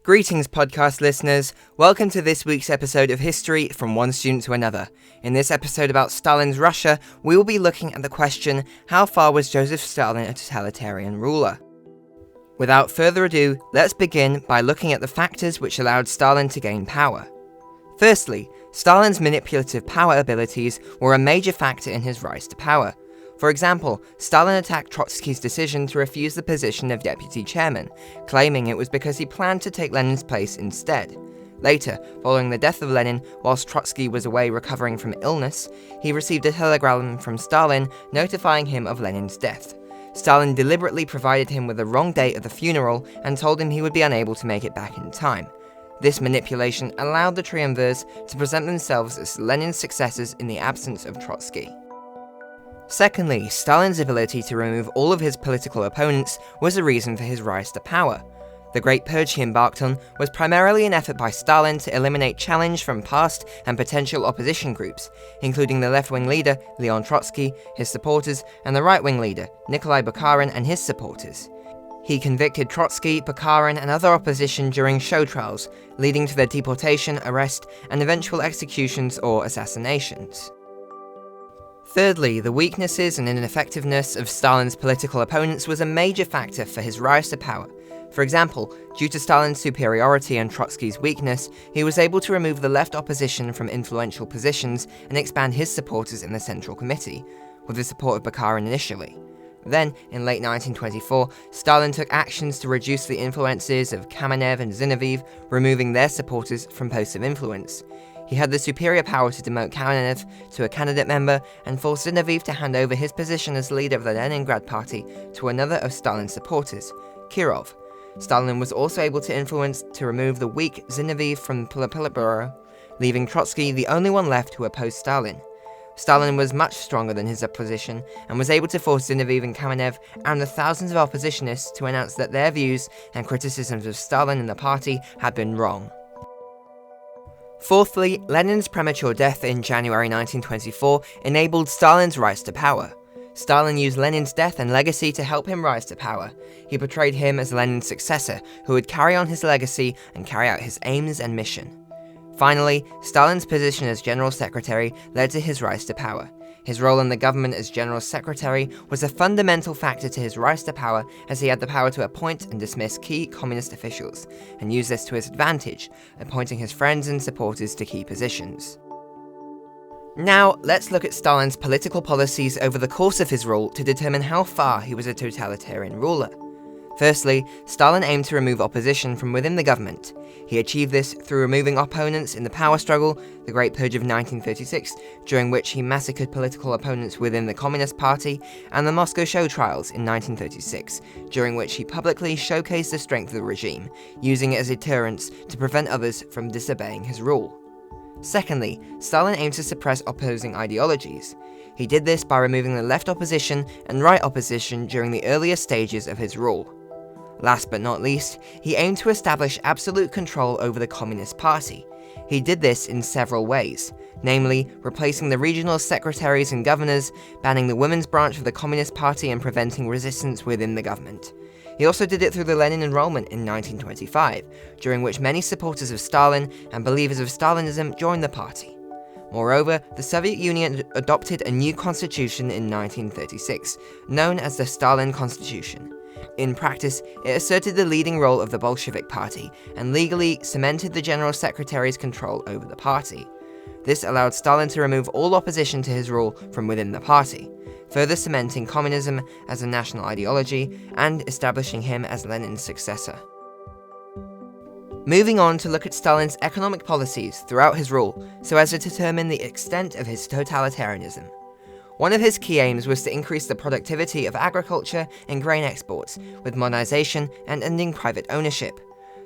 Greetings, podcast listeners. Welcome to this week's episode of History from One Student to Another. In this episode about Stalin's Russia, we will be looking at the question, how far was Joseph Stalin a totalitarian ruler? Without further ado, let's begin by looking at the factors which allowed Stalin to gain power. Firstly, Stalin's manipulative power abilities were a major factor in his rise to power. For example, Stalin attacked Trotsky's decision to refuse the position of deputy chairman, claiming it was because he planned to take Lenin's place instead. Later, following the death of Lenin, whilst Trotsky was away recovering from illness, he received a telegram from Stalin notifying him of Lenin's death. Stalin deliberately provided him with the wrong date of the funeral and told him he would be unable to make it back in time. This manipulation allowed the triumvirs to present themselves as Lenin's successors in the absence of Trotsky. Secondly, Stalin's ability to remove all of his political opponents was a reason for his rise to power. The Great Purge he embarked on was primarily an effort by Stalin to eliminate challenge from past and potential opposition groups, including the left-wing leader, Leon Trotsky, his supporters, and the right-wing leader, Nikolai Bukharin and his supporters. He convicted Trotsky, Bukharin, and other opposition during show trials, leading to their deportation, arrest, and eventual executions or assassinations. Thirdly, the weaknesses and ineffectiveness of Stalin's political opponents was a major factor for his rise to power. For example, due to Stalin's superiority and Trotsky's weakness, he was able to remove the left opposition from influential positions and expand his supporters in the Central Committee, with the support of Bukharin initially. Then, in late 1924, Stalin took actions to reduce the influences of Kamenev and Zinoviev, removing their supporters from posts of influence. He had the superior power to demote Kamenev to a candidate member and force Zinoviev to hand over his position as leader of the Leningrad Party to another of Stalin's supporters, Kirov. Stalin was also able to influence to remove the weak Zinoviev from the Politburo, leaving Trotsky the only one left who opposed Stalin. Stalin was much stronger than his opposition and was able to force Zinoviev and Kamenev and the thousands of oppositionists to announce that their views and criticisms of Stalin and the party had been wrong. Fourthly, Lenin's premature death in January 1924 enabled Stalin's rise to power. Stalin used Lenin's death and legacy to help him rise to power. He portrayed him as Lenin's successor, who would carry on his legacy and carry out his aims and mission. Finally, Stalin's position as General Secretary led to his rise to power. His role in the government as General Secretary was a fundamental factor to his rise to power, as he had the power to appoint and dismiss key communist officials, and use this to his advantage, appointing his friends and supporters to key positions. Now, let's look at Stalin's political policies over the course of his rule to determine how far he was a totalitarian ruler. Firstly, Stalin aimed to remove opposition from within the government. He achieved this through removing opponents in the power struggle, the Great Purge of 1936, during which he massacred political opponents within the Communist Party, and the Moscow show trials in 1936, during which he publicly showcased the strength of the regime, using it as a deterrent to prevent others from disobeying his rule. Secondly, Stalin aimed to suppress opposing ideologies. He did this by removing the left opposition and right opposition during the earlier stages of his rule. Last but not least, he aimed to establish absolute control over the Communist Party. He did this in several ways, namely, replacing the regional secretaries and governors, banning the women's branch of the Communist Party and preventing resistance within the government. He also did it through the Lenin Enrollment in 1925, during which many supporters of Stalin and believers of Stalinism joined the party. Moreover, the Soviet Union adopted a new constitution in 1936, known as the Stalin Constitution. In practice, it asserted the leading role of the Bolshevik Party and legally cemented the General Secretary's control over the party. This allowed Stalin to remove all opposition to his rule from within the party, further cementing communism as a national ideology and establishing him as Lenin's successor. Moving on to look at Stalin's economic policies throughout his rule so as to determine the extent of his totalitarianism. One of his key aims was to increase the productivity of agriculture and grain exports, with modernization and ending private ownership.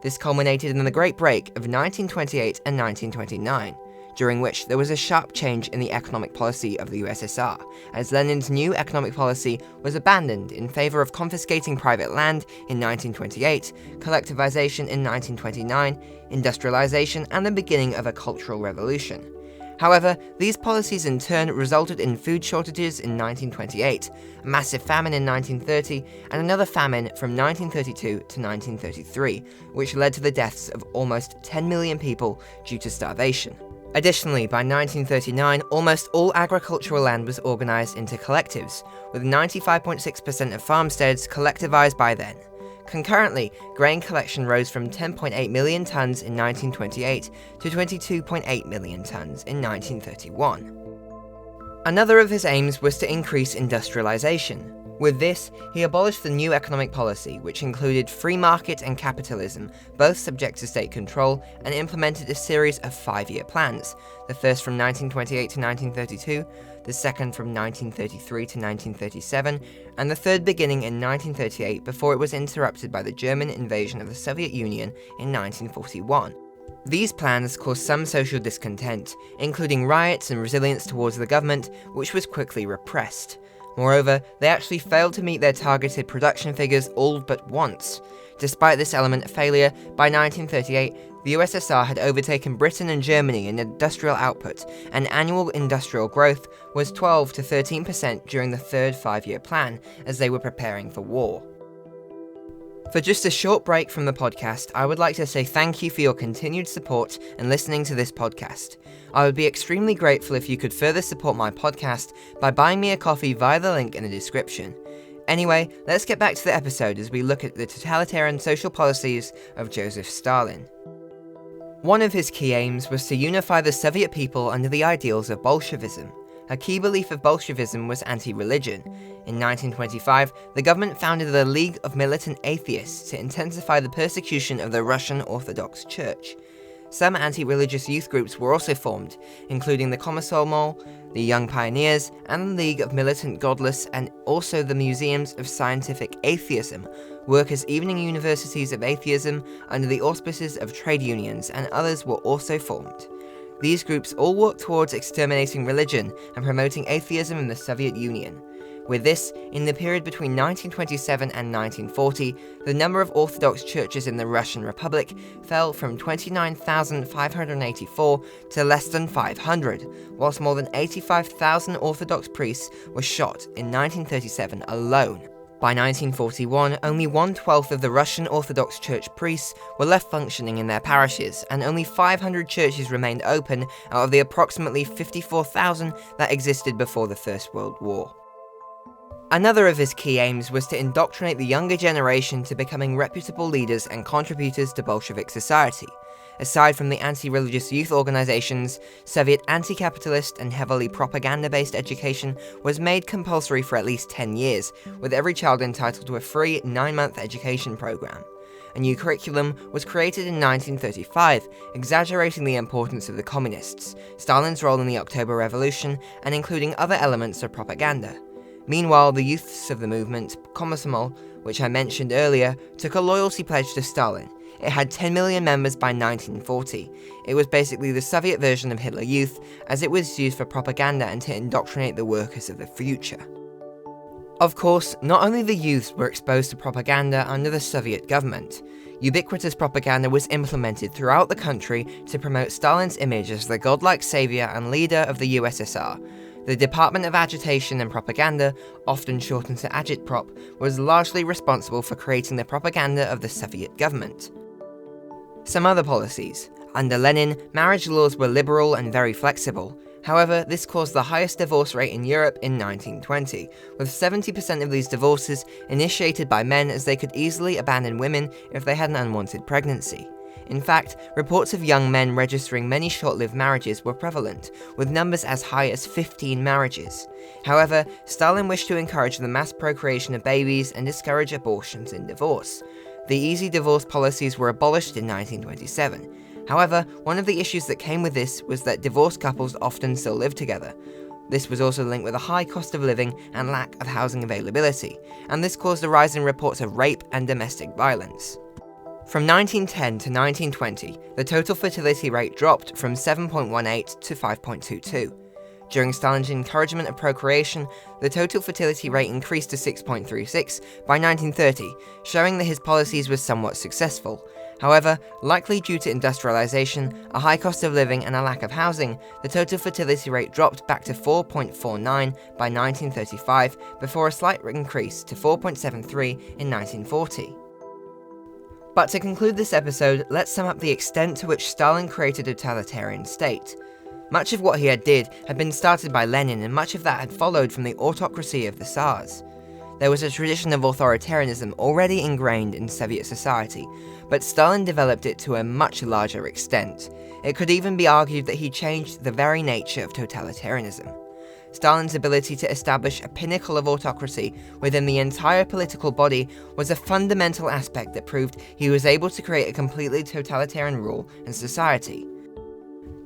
This culminated in the Great Break of 1928 and 1929, during which there was a sharp change in the economic policy of the USSR, as Lenin's new economic policy was abandoned in favor of confiscating private land in 1928, collectivization in 1929, industrialization, and the beginning of a cultural revolution. However, these policies in turn resulted in food shortages in 1928, a massive famine in 1930, and another famine from 1932 to 1933, which led to the deaths of almost 10 million people due to starvation. Additionally, by 1939, almost all agricultural land was organized into collectives, with 95.6% of farmsteads collectivized by then. Concurrently, grain collection rose from 10.8 million tons in 1928 to 22.8 million tons in 1931. Another of his aims was to increase industrialization. With this, he abolished the new economic policy, which included free market and capitalism, both subject to state control, and implemented a series of 5-year plans, the first from 1928 to 1932, the second from 1933 to 1937, and the third beginning in 1938 before it was interrupted by the German invasion of the Soviet Union in 1941. These plans caused some social discontent, including riots and resilience towards the government, which was quickly repressed. Moreover, they actually failed to meet their targeted production figures all but once. Despite this element of failure, by 1938, the USSR had overtaken Britain and Germany in industrial output, and annual industrial growth was 12 to 13% during the third 5-year plan, as they were preparing for war. For just a short break from the podcast, I would like to say thank you for your continued support and listening to this podcast. I would be extremely grateful if you could further support my podcast by buying me a coffee via the link in the description. Anyway, let's get back to the episode as we look at the totalitarian social policies of Joseph Stalin. One of his key aims was to unify the Soviet people under the ideals of Bolshevism. A key belief of Bolshevism was anti-religion. In 1925, the government founded the League of Militant Atheists to intensify the persecution of the Russian Orthodox Church. Some anti-religious youth groups were also formed, including the Komsomol, the Young Pioneers, and the League of Militant Godless, and also the Museums of Scientific Atheism, workers' evening universities of atheism under the auspices of trade unions, and others were also formed. These groups all worked towards exterminating religion and promoting atheism in the Soviet Union. With this, in the period between 1927 and 1940, the number of Orthodox churches in the Russian Republic fell from 29,584 to less than 500, whilst more than 85,000 Orthodox priests were shot in 1937 alone. By 1941, only 1/12 of the Russian Orthodox Church priests were left functioning in their parishes, and only 500 churches remained open out of the approximately 54,000 that existed before the First World War. Another of his key aims was to indoctrinate the younger generation to becoming reputable leaders and contributors to Bolshevik society. Aside from the anti-religious youth organizations, Soviet anti-capitalist and heavily propaganda-based education was made compulsory for at least 10 years, with every child entitled to a free 9-month education program. A new curriculum was created in 1935, exaggerating the importance of the communists, Stalin's role in the October Revolution, and including other elements of propaganda. Meanwhile, the youths of the movement, Komsomol, which I mentioned earlier, took a loyalty pledge to Stalin. It had 10 million members by 1940. It was basically the Soviet version of Hitler Youth, as it was used for propaganda and to indoctrinate the workers of the future. Of course, not only the youths were exposed to propaganda under the Soviet government. Ubiquitous propaganda was implemented throughout the country to promote Stalin's image as the godlike savior and leader of the USSR. The Department of Agitation and Propaganda, often shortened to Agitprop, was largely responsible for creating the propaganda of the Soviet government. Some other policies. Under Lenin, marriage laws were liberal and very flexible. However, this caused the highest divorce rate in Europe in 1920, with 70% of these divorces initiated by men, as they could easily abandon women if they had an unwanted pregnancy. In fact, reports of young men registering many short-lived marriages were prevalent, with numbers as high as 15 marriages. However, Stalin wished to encourage the mass procreation of babies and discourage abortions in divorce. The easy divorce policies were abolished in 1927. However, one of the issues that came with this was that divorced couples often still lived together. This was also linked with a high cost of living and lack of housing availability, and this caused a rise in reports of rape and domestic violence. From 1910 to 1920, the total fertility rate dropped from 7.18 to 5.22. During Stalin's encouragement of procreation, the total fertility rate increased to 6.36 by 1930, showing that his policies were somewhat successful. However, likely due to industrialization, a high cost of living and a lack of housing, the total fertility rate dropped back to 4.49 by 1935, before a slight increase to 4.73 in 1940. But to conclude this episode, let's sum up the extent to which Stalin created a totalitarian state. Much of what he did had been started by Lenin, and much of that had followed from the autocracy of the Tsars. There was a tradition of authoritarianism already ingrained in Soviet society, but Stalin developed it to a much larger extent. It could even be argued that he changed the very nature of totalitarianism. Stalin's ability to establish a pinnacle of autocracy within the entire political body was a fundamental aspect that proved he was able to create a completely totalitarian rule in society.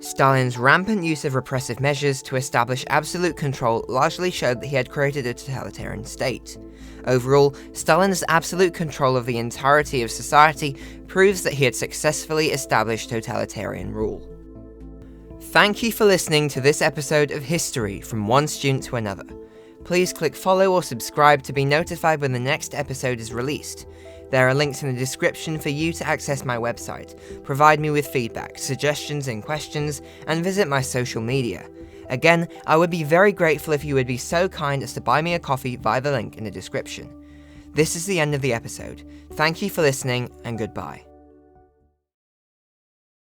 Stalin's rampant use of repressive measures to establish absolute control largely showed that he had created a totalitarian state. Overall, Stalin's absolute control of the entirety of society proves that he had successfully established totalitarian rule. Thank you for listening to this episode of History from one student to another. Please click follow or subscribe to be notified when the next episode is released. There are links in the description for you to access my website, provide me with feedback, suggestions and questions, and visit my social media. Again, I would be very grateful if you would be so kind as to buy me a coffee via the link in the description. This is the end of the episode. Thank you for listening, and goodbye.